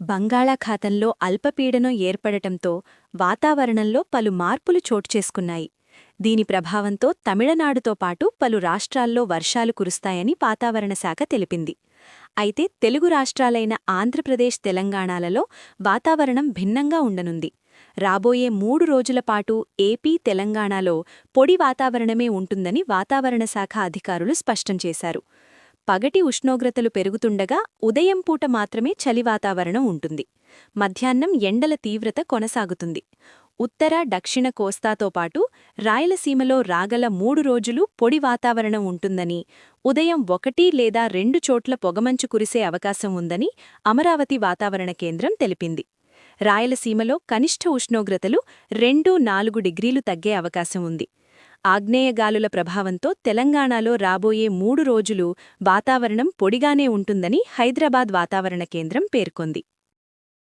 బంగాళాఖాతంలో అల్పపీడనం ఏర్పడటంతో వాతావరణంలో పలు మార్పులు చోటుచేసుకున్నాయి. దీని ప్రభావంతో తమిళనాడుతో పాటు పలు రాష్ట్రాల్లో వర్షాలు కురుస్తాయని వాతావరణ శాఖ తెలిపింది. అయితే తెలుగు రాష్ట్రాలైన ఆంధ్రప్రదేశ్, తెలంగాణలలో వాతావరణం భిన్నంగా ఉండనుంది. రాబోయే 3 రోజులపాటు ఏపీ, తెలంగాణలో పొడి వాతావరణమే ఉంటుందని వాతావరణ శాఖ అధికారులు స్పష్టం చేశారు. పగటి ఉష్ణోగ్రతలు పెరుగుతుండగా ఉదయం పూట మాత్రమే చలి వాతావరణం ఉంటుంది. మధ్యాహ్నం ఎండల తీవ్రత కొనసాగుతుంది. ఉత్తర, దక్షిణ కోస్తాతో పాటు రాయలసీమలో రాగల 3 రోజులు పొడి వాతావరణం ఉంటుందని, ఉదయం 1 లేదా 2 చోట్ల పొగమంచు కురిసే అవకాశం ఉందని అమరావతి వాతావరణ కేంద్రం తెలిపింది. రాయలసీమలో కనిష్ఠ ఉష్ణోగ్రతలు 2–4 డిగ్రీలు తగ్గే అవకాశం ఉంది. ఆగ్నేయగాలుల ప్రభావంతో తెలంగాణలో రాబోయే 3 రోజులు వాతావరణం పొడిగానే ఉంటుందని హైదరాబాద్ వాతావరణ కేంద్రం పేర్కొంది.